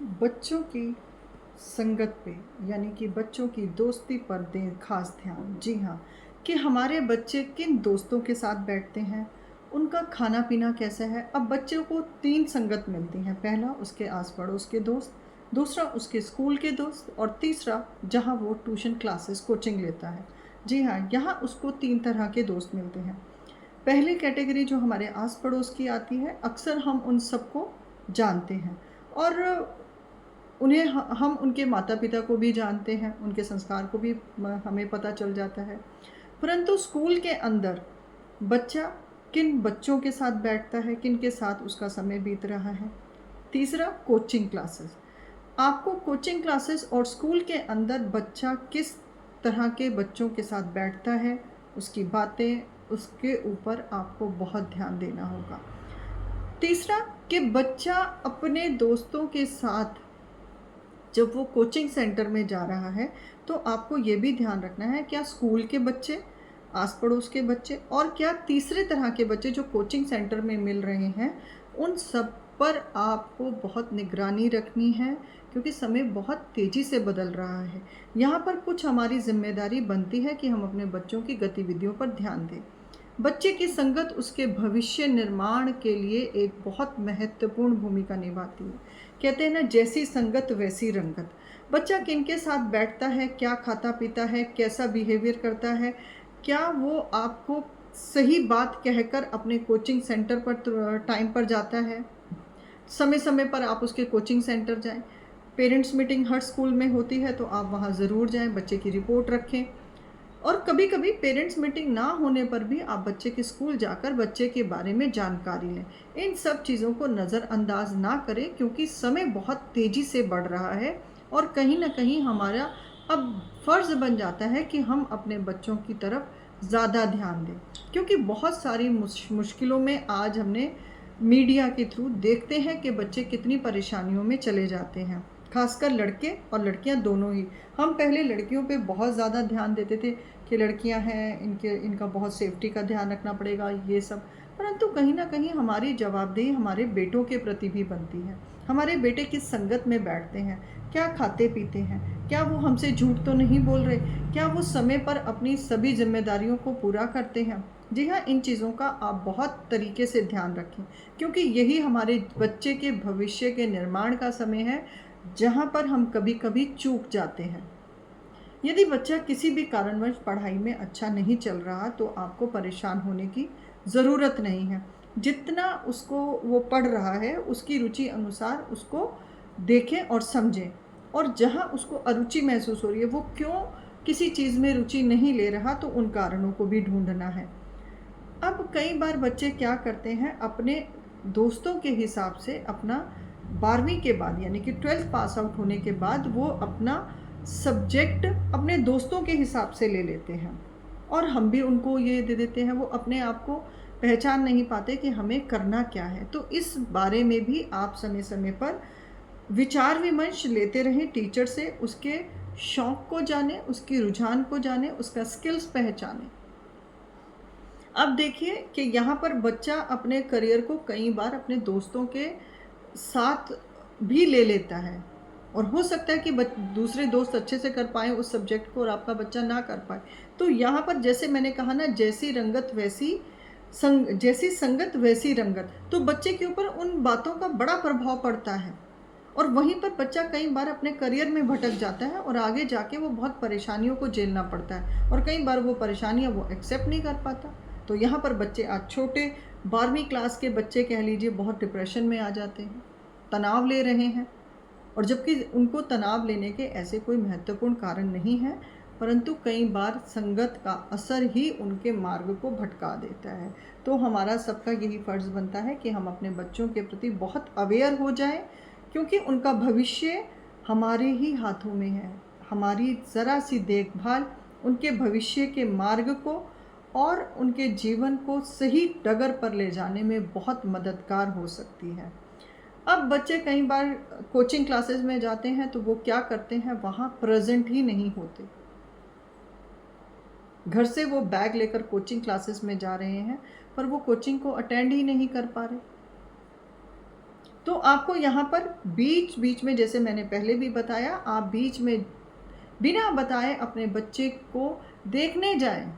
बच्चों की संगत पे यानी कि बच्चों की दोस्ती पर दें खास ध्यान। जी हाँ, कि हमारे बच्चे किन दोस्तों के साथ बैठते हैं, उनका खाना-पीना कैसा है। अब बच्चों को 3 संगत मिलती हैं, पहला उसके आस-पड़ोस के दोस्त, दूसरा उसके स्कूल के दोस्त और तीसरा जहाँ वो ट्यूशन क्लासेस कोचिंग लेता है। जी हाँ, यहाँ उसको 3 तरह के दोस्त मिलते हैं। पहली कैटेगरी जो हमारे आस-पड़ोस की आती है, अक्सर हम उन सबको जानते हैं और उन्हें हम उनके माता-पिता को भी जानते हैं, उनके संस्कार को भी हमें पता चल जाता है। परंतु स्कूल के अंदर बच्चा किन बच्चों के साथ बैठता है, किन के साथ उसका समय बीत रहा है। तीसरा कोचिंग क्लासेस। आपको कोचिंग क्लासेस और स्कूल के अंदर बच्चा किस तरह के बच्चों के साथ बैठता है, उसकी बातें, उसके ऊपर आपको बहुत ध्यान देना होगा। तीसरा कि बच्चा अपने दोस्तों के साथ जब वो कोचिंग सेंटर में जा रहा है, तो आपको ये भी ध्यान रखना है क्या स्कूल के बच्चे, आस-पड़ोस के बच्चे और क्या तीसरे तरह के बच्चे जो कोचिंग सेंटर में मिल रहे हैं, उन सब पर आपको बहुत निगरानी रखनी है क्योंकि समय बहुत तेज़ी से बदल रहा है। यहाँ पर कुछ हमारी ज़िम्मेदारी बनती है कि हम अपने बच्चों की गतिविधियों पर ध्यान दें। बच्चे की संगत उसके भविष्य निर्माण के लिए एक बहुत महत्वपूर्ण भूमिका निभाती है। कहते हैं ना, जैसी संगत वैसी रंगत। बच्चा किनके साथ बैठता है, क्या खाता-पीता है, कैसा बिहेवियर करता है, क्या वो आपको सही बात कहकर अपने कोचिंग सेंटर पर टाइम पर जाता है, समय-समय पर आप उसके कोचिंग सेंटर जाएँ। पेरेंट्स मीटिंग हर स्कूल में होती है तो आप वहाँ ज़रूर जाएँ, बच्चे की रिपोर्ट रखें। और कभी-कभी पेरेंट्स मीटिंग ना होने पर भी आप बच्चे के स्कूल जाकर बच्चे के बारे में जानकारी लें। इन सब चीज़ों को नज़रअंदाज ना करें क्योंकि समय बहुत तेज़ी से बढ़ रहा है और कहीं न कहीं हमारा अब फ़र्ज़ बन जाता है कि हम अपने बच्चों की तरफ ज़्यादा ध्यान दें। क्योंकि बहुत सारी मुश्किलों में आज हमने मीडिया के थ्रू देखते हैं कि बच्चे कितनी परेशानियों में चले जाते हैं। ख़ासकर लड़के और लड़कियाँ दोनों ही। हम पहले लड़कियों पे बहुत ज़्यादा ध्यान देते थे कि लड़कियां हैं, इनका बहुत सेफ्टी का ध्यान रखना पड़ेगा, ये सब। परंतु कहीं ना कहीं हमारी जवाबदेही हमारे बेटों के प्रति भी बनती है। हमारे बेटे किस संगत में बैठते हैं, क्या खाते पीते हैं, क्या वो हमसे झूठ तो नहीं बोल रहे, क्या वो समय पर अपनी सभी जिम्मेदारियों को पूरा करते हैं। जी हाँ, इन चीज़ों का आप बहुत तरीके से ध्यान रखें क्योंकि यही हमारे बच्चे के भविष्य के निर्माण का समय है जहाँ पर हम कभी कभी चूक जाते हैं। यदि बच्चा किसी भी कारणवश पढ़ाई में अच्छा नहीं चल रहा तो आपको परेशान होने की ज़रूरत नहीं है। जितना उसको वो पढ़ रहा है उसकी रुचि अनुसार उसको देखें और समझें और जहाँ उसको अरुचि महसूस हो रही है, वो क्यों किसी चीज़ में रुचि नहीं ले रहा, तो उन कारणों को भी ढूंढना है। अब कई बार बच्चे क्या करते हैं, अपने दोस्तों के हिसाब से अपना 12वीं के बाद यानी कि 12th पास आउट होने के बाद वो अपना सब्जेक्ट अपने दोस्तों के हिसाब से ले लेते हैं और हम भी उनको ये दे देते हैं। वो अपने आप को पहचान नहीं पाते कि हमें करना क्या है। तो इस बारे में भी आप समय समय पर विचार विमर्श लेते रहें टीचर से, उसके शौक को जानें, उसकी रुझान को जानें, उसका स्किल्स पहचानें। अब देखिए कि यहाँ पर बच्चा अपने करियर को कई बार अपने दोस्तों के साथ भी ले लेता है और हो सकता है कि दूसरे दोस्त अच्छे से कर पाएँ उस सब्जेक्ट को और आपका बच्चा ना कर पाए। तो यहाँ पर जैसे मैंने कहा ना, जैसी संगत वैसी रंगत। तो बच्चे के ऊपर उन बातों का बड़ा प्रभाव पड़ता है और वहीं पर बच्चा कई बार अपने करियर में भटक जाता है और आगे जाके वो बहुत परेशानियों को झेलना पड़ता है और कई बार वो परेशानियाँ वो एक्सेप्ट नहीं कर पाता। तो यहाँ पर बच्चे आज छोटे 12वीं क्लास के बच्चे कह लीजिए बहुत डिप्रेशन में आ जाते हैं, तनाव ले रहे हैं और जबकि उनको तनाव लेने के ऐसे कोई महत्वपूर्ण कारण नहीं है, परंतु कई बार संगत का असर ही उनके मार्ग को भटका देता है। तो हमारा सबका यही फ़र्ज़ बनता है कि हम अपने बच्चों के प्रति बहुत अवेयर हो जाएं क्योंकि उनका भविष्य हमारे ही हाथों में है। हमारी ज़रा सी देखभाल उनके भविष्य के मार्ग को और उनके जीवन को सही डगर पर ले जाने में बहुत मददगार हो सकती है। अब बच्चे कई बार कोचिंग क्लासेस में जाते हैं तो वो क्या करते हैं, वहाँ प्रेजेंट ही नहीं होते। घर से वो बैग लेकर कोचिंग क्लासेस में जा रहे हैं पर वो कोचिंग को अटेंड ही नहीं कर पा रहे। तो आपको यहाँ पर बीच-बीच में, जैसे मैंने पहले भी बताया, आप बीच में बिना बताए अपने बच्चे को देखने जाएँ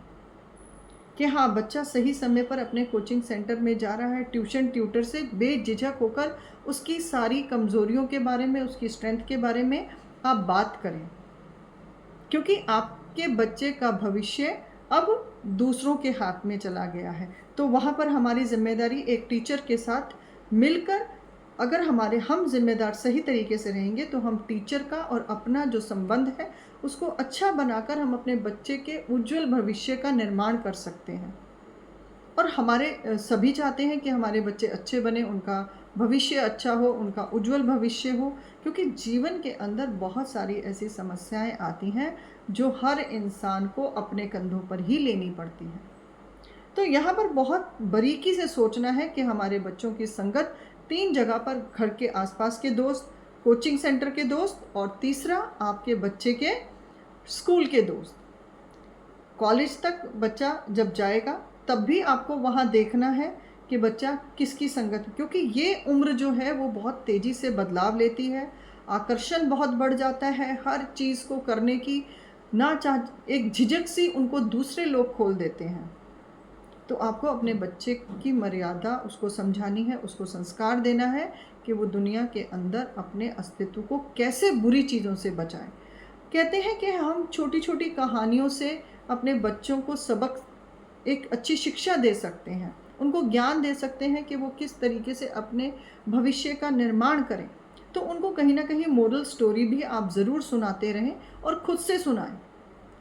कि हाँ, बच्चा सही समय पर अपने कोचिंग सेंटर में जा रहा है। ट्यूशन ट्यूटर से बेझिझक होकर उसकी सारी कमज़ोरियों के बारे में, उसकी स्ट्रेंथ के बारे में आप बात करें। क्योंकि आपके बच्चे का भविष्य अब दूसरों के हाथ में चला गया है। तो वहाँ पर हमारी ज़िम्मेदारी एक टीचर के साथ मिलकर, अगर हम ज़िम्मेदार सही तरीके से रहेंगे तो हम टीचर का और अपना जो संबंध है उसको अच्छा बनाकर हम अपने बच्चे के उज्ज्वल भविष्य का निर्माण कर सकते हैं। और हमारे सभी चाहते हैं कि हमारे बच्चे अच्छे बने, उनका भविष्य अच्छा हो, उनका उज्ज्वल भविष्य हो, क्योंकि जीवन के अंदर बहुत सारी ऐसी समस्याएं आती हैं जो हर इंसान को अपने कंधों पर ही लेनी पड़ती हैं। तो यहाँ पर बहुत बारीकी से सोचना है कि हमारे बच्चों की संगत 3 जगह पर: घर के आसपास के दोस्त, कोचिंग सेंटर के दोस्त, और तीसरा आपके बच्चे के स्कूल के दोस्त। कॉलेज तक बच्चा जब जाएगा तब भी आपको वहाँ देखना है कि बच्चा किसकी संगत, क्योंकि ये उम्र जो है वो बहुत तेज़ी से बदलाव लेती है, आकर्षण बहुत बढ़ जाता है हर चीज़ को करने की, ना चाह एक झिझक सी उनको दूसरे लोग खोल देते हैं। तो आपको अपने बच्चे की मर्यादा उसको समझानी है, उसको संस्कार देना है कि वो दुनिया के अंदर अपने अस्तित्व को कैसे बुरी चीज़ों से बचाए। कहते हैं कि हम छोटी-छोटी कहानियों से अपने बच्चों को सबक, एक अच्छी शिक्षा दे सकते हैं, उनको ज्ञान दे सकते हैं कि वो किस तरीके से अपने भविष्य का निर्माण करें। तो उनको कहीं न कहीं मोरल स्टोरी भी आप ज़रूर सुनाते रहें और खुद से सुनाएँ,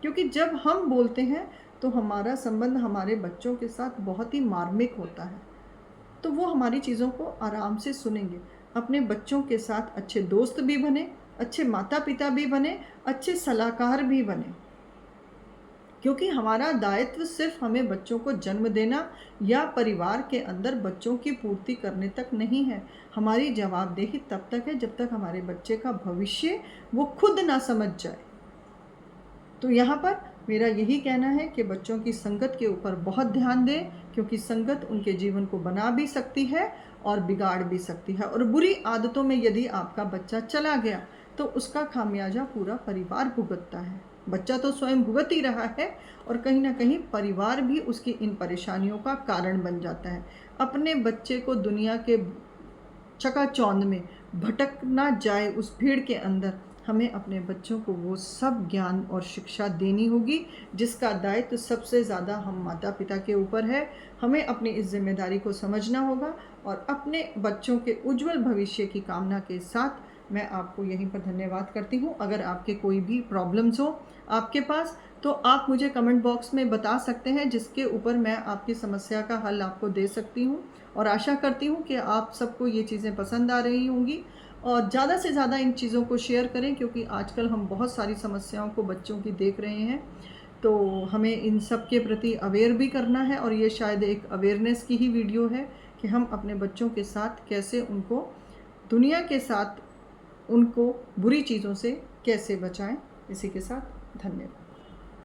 क्योंकि जब हम बोलते हैं तो हमारा संबंध हमारे बच्चों के साथ बहुत ही मार्मिक होता है। तो वो हमारी चीज़ों को आराम से सुनेंगे। अपने बच्चों के साथ अच्छे दोस्त भी बने, अच्छे माता-पिता भी बने, अच्छे सलाहकार भी बने। क्योंकि हमारा दायित्व सिर्फ हमें बच्चों को जन्म देना या परिवार के अंदर बच्चों की पूर्ति करने तक नहीं है। हमारी जवाबदेही तब तक है जब तक हमारे बच्चे का भविष्य वो खुद ना समझ जाए। तो यहाँ पर मेरा यही कहना है कि बच्चों की संगत के ऊपर बहुत ध्यान दें, क्योंकि संगत उनके जीवन को बना भी सकती है और बिगाड़ भी सकती है। और बुरी आदतों में यदि आपका बच्चा चला गया तो उसका खामियाजा पूरा परिवार भुगतता है। बच्चा तो स्वयं भुगत ही रहा है और कहीं ना कहीं परिवार भी उसकी इन परेशानियों का कारण बन जाता है। अपने बच्चे को दुनिया के चकाचौंध में भटक ना जाए, उस भीड़ के अंदर हमें अपने बच्चों को वो सब ज्ञान और शिक्षा देनी होगी जिसका दायित्व सबसे ज़्यादा हम माता पिता के ऊपर है। हमें अपनी इस जिम्मेदारी को समझना होगा और अपने बच्चों के उज्जवल भविष्य की कामना के साथ मैं आपको यहीं पर धन्यवाद करती हूँ। अगर आपके कोई भी प्रॉब्लम्स हो आपके पास तो आप मुझे कमेंट बॉक्स में बता सकते हैं, जिसके ऊपर मैं आपकी समस्या का हल आपको दे सकती हूँ। और आशा करती हूँ कि आप सबको ये चीज़ें पसंद आ रही होंगी और ज़्यादा से ज़्यादा इन चीज़ों को शेयर करें, क्योंकि आजकल हम बहुत सारी समस्याओं को बच्चों की देख रहे हैं। तो हमें इन सब के प्रति अवेयर भी करना है और ये शायद एक अवेयरनेस की ही वीडियो है कि हम अपने बच्चों के साथ कैसे उनको दुनिया के साथ उनको बुरी चीज़ों से कैसे बचाएं। इसी के साथ धन्यवाद।